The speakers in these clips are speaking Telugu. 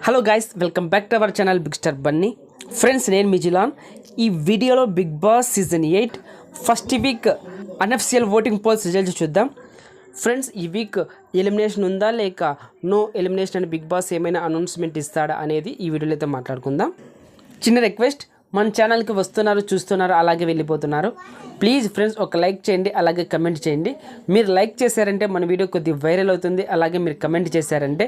Hello guys, welcome back to our channel big star Bunny. Friends, నేను మీ జిలాన్. ఈ వీడియోలో big boss season 8 first week unofficial voting polls results చూద్దాం. ఫ్రెండ్స్, ఈ వీక్ ఎలిమినేషన్ ఉందా లేక నో ఎలిమినేషన్ అని బిగ్ బాస్ ఏమైనా అనౌన్స్మెంట్ ఇస్తాడా అనేది ఈ వీడియోలో అయితే మాట్లాడుకుందాం. చిన్న రిక్వెస్ట్, మన ఛానల్కి వస్తున్నారు, చూస్తున్నారు, అలాగే వెళ్ళిపోతున్నారు. ప్లీజ్ ఫ్రెండ్స్, ఒక లైక్ చేయండి, అలాగే కమెంట్ చేయండి. మీరు లైక్ చేశారంటే మన వీడియో కొద్దిగా వైరల్ అవుతుంది. అలాగే మీరు కమెంట్ చేశారంటే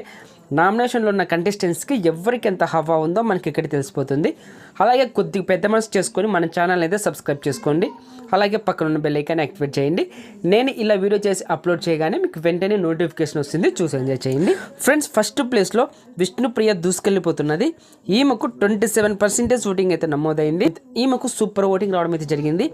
నామినేషన్లో ఉన్న కంటెస్టెంట్స్కి ఎవరికి ఎంత హవా ఉందో మనకి ఇక్కడ తెలిసిపోతుంది. అలాగే కొద్దిగా పెద్ద మనసు చేసుకొని మన ఛానల్ అయితే సబ్స్క్రైబ్ చేసుకోండి. అలాగే పక్కన ఉన్న బెల్ ఐకాన్ యాక్టివేట్ చేయండి. నేను ఇలా వీడియో చేసి అప్లోడ్ చేయగానే మీకు వెంటనే నోటిఫికేషన్ వస్తుంది, చూసి ఎంజాయ్ చేయండి. ఫ్రెండ్స్, ఫస్ట్ ప్లేస్లో విష్ణుప్రియ దూసుకెళ్ళిపోతున్నది. ఈమెకు 27% ఓటింగ్ అయితే నమోదైంది. ఈమెకు సూపర్ ఓటింగ్ రావడం అయితే జరిగింది.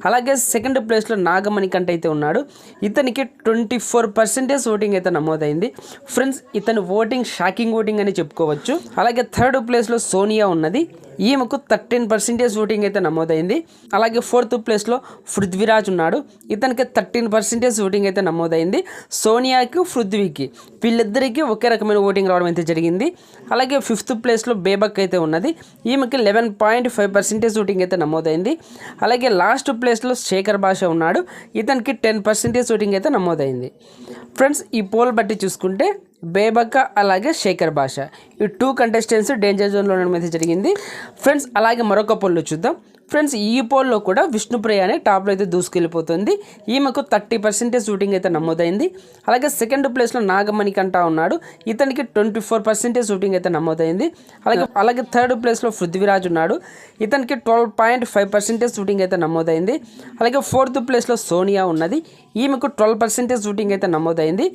అలాగే సెకండ్ ప్లేస్లో నాగమణికంఠ అయితే ఉన్నాడు. ఇతనికి 24% ఓటింగ్ అయితే నమోదైంది. ఫ్రెండ్స్, ఇతని ఓటింగ్ షాకింగ్ ఓటింగ్ అని చెప్పుకోవచ్చు. అలాగే థర్డ్ ప్లేస్లో సోనియా ఉన్నది. ఈమెకు 13% ఓటింగ్ అయితే నమోదైంది. అలాగే ఫోర్త్ ప్లేస్లో పృథ్వీరాజ్ ఉన్నాడు. ఇతనికి 13% ఓటింగ్ అయితే నమోదైంది. సోనియాకి, పృథ్వీకి వీళ్ళిద్దరికీ ఒకే రకమైన ఓటింగ్ రావడం అయితే జరిగింది. అలాగే ఫిఫ్త్ ప్లేస్లో బేబక్ అయితే ఉన్నది. ఈమెకి 11.5% ఓటింగ్ అయితే నమోదైంది. అలాగే లాస్ట్ ప్లేస్లో శేఖర్ భాష ఉన్నాడు. ఇతనికి 10% ఓటింగ్ అయితే నమోదైంది. ఫ్రెండ్స్, ఈ పోల్ బట్టి చూసుకుంటే బేబక్క అలాగే శేఖర్ భాష ఈ 2 కంటెస్టెంట్స్ డేంజర్ జోన్లో ఉండడం అయితే జరిగింది. ఫ్రెండ్స్, అలాగే మరొక పోల్లో చూద్దాం. ఫ్రెండ్స్, ఈ పోల్లో కూడా విష్ణుప్రియ అనే టాప్లో అయితే దూసుకెళ్ళిపోతుంది. ఈమెకు 30% ఓటింగ్ అయితే నమోదైంది. అలాగే సెకండ్ ప్లేస్లో నాగమణికంఠ ఉన్నాడు. ఇతనికి 24% ఓటింగ్ అయితే నమోదైంది. అలాగే థర్డ్ ప్లేస్లో పృథ్వీరాజ్ ఉన్నాడు. ఇతనికి 12.5% ఓటింగ్ అయితే నమోదైంది. అలాగే ఫోర్త్ ప్లేస్లో సోనియా ఉన్నది. ఈమెకు 12% ఓటింగ్ అయితే నమోదైంది.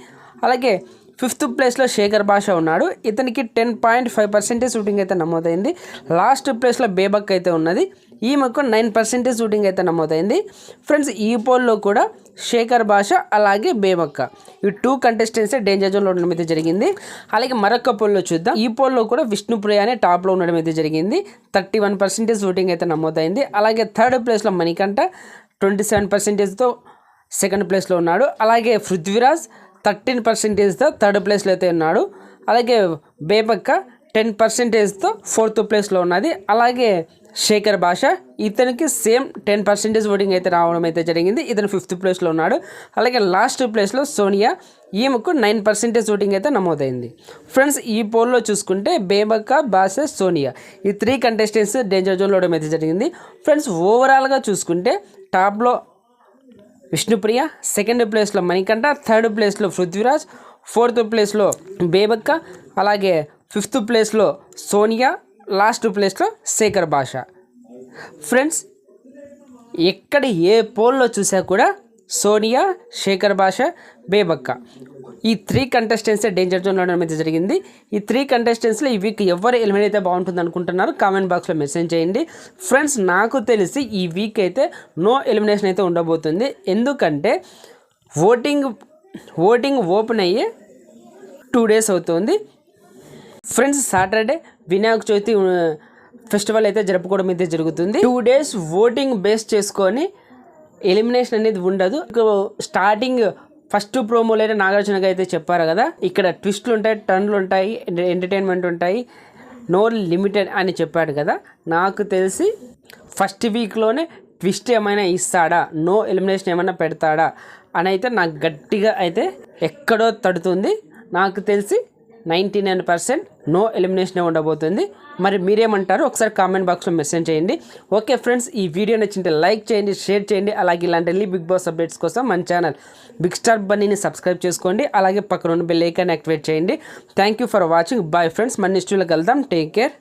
అలాగే ఫిఫ్త్ ప్లేస్లో శేఖర్ భాష ఉన్నాడు. ఇతనికి 10.5% ఓటింగ్ అయితే నమోదైంది. లాస్ట్ ప్లేస్లో బేబక్ అయితే ఉన్నది. ఈమెకు 9% ఓటింగ్ అయితే నమోదైంది. ఫ్రెండ్స్, ఈ పోల్లో కూడా శేఖర్ భాష అలాగే బేబక్క ఈ 2 కంటెస్టెంట్స్ డేంజర్ జోన్లో ఉండడం అయితే జరిగింది. అలాగే మరొక పోల్లో చూద్దాం. ఈ పోల్లో కూడా విష్ణుప్రియ అనే టాప్లో ఉండడం అయితే జరిగింది. 31% ఓటింగ్ అయితే నమోదైంది. అలాగే థర్డ్ ప్లేస్లో మణికంఠ 27%తో సెకండ్ ప్లేస్లో ఉన్నాడు. అలాగే పృథ్వీరాజ్ 13%తో థర్డ్ ప్లేస్లో అయితే ఉన్నాడు. అలాగే బేబక్క 10%తో ఫోర్త్ ప్లేస్లో ఉన్నది. అలాగే శేఖర్ భాష ఇతనికి సేమ్ 10% ఓటింగ్ అయితే రావడం అయితే జరిగింది. ఇతను ఫిఫ్త్ ప్లేస్లో ఉన్నాడు. అలాగే లాస్ట్ ప్లేస్లో సోనియా, ఈమెకు 9% ఓటింగ్ అయితే నమోదైంది. ఫ్రెండ్స్, ఈ పోల్లో చూసుకుంటే బేబక్క, భాష, సోనియా ఈ 3 కంటెస్టెంట్స్ డేంజర్ జోన్లో ఉండడం అయితే జరిగింది. ఫ్రెండ్స్, ఓవరాల్గా చూసుకుంటే టాప్లో విష్ణుప్రియ, సెకండ్ ప్లేస్లో మణికంఠ, థర్డ్ ప్లేస్లో పృథ్వీరాజ్, ఫోర్త్ ప్లేస్లో బేబక్క, అలాగే ఫిఫ్త్ ప్లేస్లో సోనియా, లాస్ట్ ప్లేస్లో శేఖర్ భాష. ఫ్రెండ్స్, ఎక్కడ ఏ పోల్లో చూసా కూడా సోనియా, శేఖర్ భాష, బేబక్క ఈ 3 కంటెస్టెంట్స్ డేంజర్ జోన్లో ఉండడం అయితే జరిగింది. ఈ 3 కంటెస్టెంట్స్లో ఈ వీక్ ఎవరు ఎలిమినేట్ అయితే బాగుంటుంది అనుకుంటున్నారు కామెంట్ బాక్స్లో మెసేజ్ చేయండి. ఫ్రెండ్స్, నాకు తెలిసి ఈ వీక్ అయితే నో ఎలిమినేషన్ అయితే ఉండబోతుంది. ఎందుకంటే ఓటింగ్ ఓపెన్ అయ్యే 2 డేస్ అవుతుంది. Friends, Saturday Vinayaka Chavithi festival అయితే జరుపుకోవడం అయితే జరుగుతుంది. 2 డేస్ ఓటింగ్ బేస్ చేసుకొని ఎలిమినేషన్ అనేది ఉండదు. స్టార్టింగ్ ఫస్ట్ ప్రోమోలో అయితే నాగార్జున అయితే చెప్పారు కదా, ఇక్కడ ట్విస్ట్లు ఉంటాయి, టర్న్లు ఉంటాయి, ఎంటర్టైన్మెంట్ ఉంటాయి, నో లిమిటెడ్ అని చెప్పాడు కదా. నాకు తెలిసి ఫస్ట్ వీక్లోనే ట్విస్ట్ ఏమైనా ఇస్తాడా, నో ఎలిమినేషన్ ఏమైనా పెడతాడా అని అయితే నాకు గట్టిగా అయితే ఎక్కడో తడుతుంది. నాకు తెలిసి 99% నో ఎలిమినేషన్ ఉండబోతుంది. మరి మీరేమంటారు ఒకసారి కామెంట్ బాక్స్లో మెసేజ్ చేయండి. ఓకే ఫ్రెండ్స్, ఈ వీడియో నచ్చింటే లైక్ చేయండి, షేర్ చేయండి. అలాగే ఇలాంటి బిగ్ బాస్ అప్డేట్స్ కోసం మన ఛానల్ బిగ్ స్టార్ బన్నీని సబ్స్క్రైబ్ చేసుకోండి. అలాగే పక్కన ఉన్న బెల్ ఐకాన్ యాక్టివేట్ చేయండి. Thank you for watching. Bye friends, మన నెక్స్ట్ వీడియోలో కలుద్దాం. Take care.